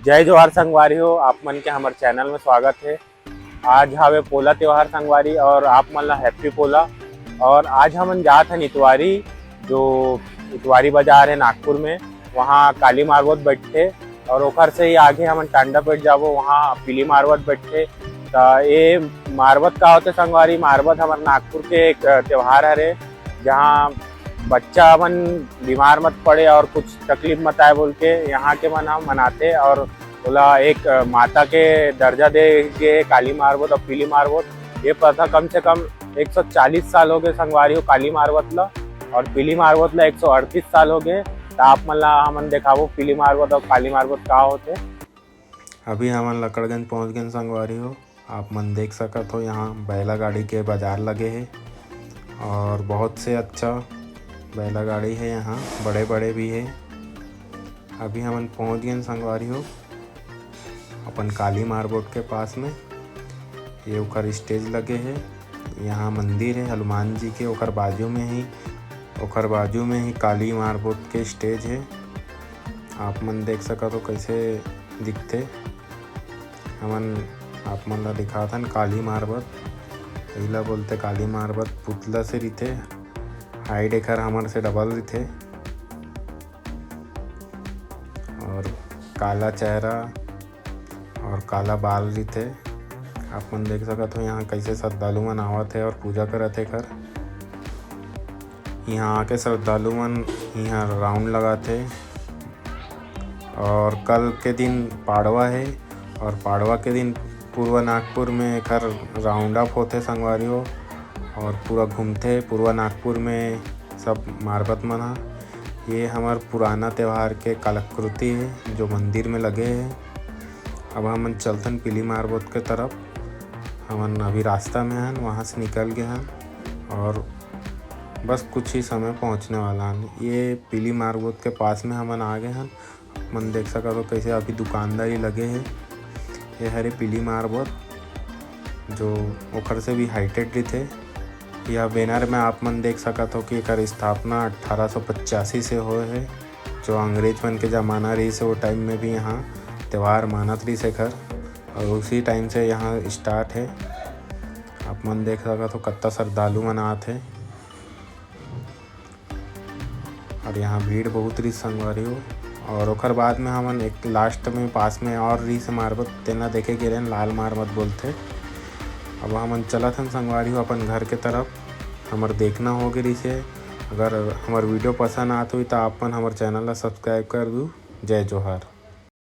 जय जोहार संगवारी हो, आप मन के हमारे चैनल में स्वागत है। आज हवे पोला त्योहार संगवारी और आप मन ला हैप्पी पोला। और आज हमन जात हैं इतवारी, जो इतवारी बाजार है नागपुर में, वहाँ काली मारवत बैठे और ओखर से ही आगे हमन टांडा पेट जाबो, वहाँ पीली मारवत बैठे। तो ये मारवत का होते संगवारी, मारवत हमारे नागपुर के एक त्योहार हरे, जहाँ बच्चा मन बीमार मत पड़े और कुछ तकलीफ मत आए बोल के यहाँ के मन हम मनाते। और बोला एक माता के दर्जा दे के काली मारवत और पीली मारवत ये प्रथा कम से कम 140 साल हो गए संगवारी हो काली मारवत ला, और पीली मारवत ला 138 साल हो गए। तो आप मन ला हमन दिखाबो पीली मारवत और काली मारवत का होते। अभी हमन लकड़गंज पहुंच गए संगवारी हो। आप मन देख सकत हो यहाँ बैला गाड़ी के बाजार लगे है और बहुत से अच्छा बैला गाड़ी है, यहाँ बड़े बड़े भी है। अभी हमन पहुंच गए संगवारी हो अपन काली मारवत के पास में। ये ओकर स्टेज लगे है, यहाँ मंदिर है हनुमान जी के, ओकर बाजू में ही काली मारवत के स्टेज है। आप मन देख सकत हो कैसे दिखते। हमन आप मन ला दिखाथन काली मारवत, पहला बोलते काली मारवत पुतला से रिथे, हाइट एकर हमर से डबल रिथे और काला चेहरा और काला बाल रिथे। आप मन देख सकत हो यहाँ कैसे श्रद्धालु मन आवत है और पूजा करत है। कर यहाँ आके श्रद्धालु मन यहाँ राउंड लगाते। और कल के दिन पाड़वा है और पाड़वा के दिन पूर्व नागपुर में एक राउंड अप होते संगवारी हो और पूरा घूमते पूर्व नागपुर में सब मारवत मना। ये हमार पुराना त्यौहार के कलाकृति है जो मंदिर में लगे हैं। अब हमन चलतन पीली मारवत के तरफ, हमन अभी रास्ता में हैं, वहाँ से निकल गए हैं और बस कुछ ही समय पहुँचने वाला हैं। ये पीली मारवत के पास में हमन आ गए हैं। मन देख सकते हो कैसे अभी दुकानदारी लगे हैं। ये हरे पीली मारवत जो ओखर से भी हाइटेड थे। यह बैनर में आप मन देख सकत हो कि एकर स्थापना 1885 से होए है, जो अंग्रेज मन के ज़माना रही से वो टाइम में भी यहाँ त्यौहार मानत रही से घर, और उसी टाइम से यहाँ स्टार्ट है। आप मन देख सकत हो कत्ता श्रद्धालु मन आते हैं और यहाँ भीड़ बहुत रही संगवारी हो। और ओकर बाद में हमन एक लास्ट में पास में और रही से मारवत तेना देखे गिरे लाल मारवत बोलते। अब हमन चलत हन संगवारी हो अपन घर के तरफ। हमर देखना हो गई से, अगर हमार वीडियो पसंद आत हुई तो आप मन हमार चैनल ला सब्सक्राइब कर दू। जय जोहार।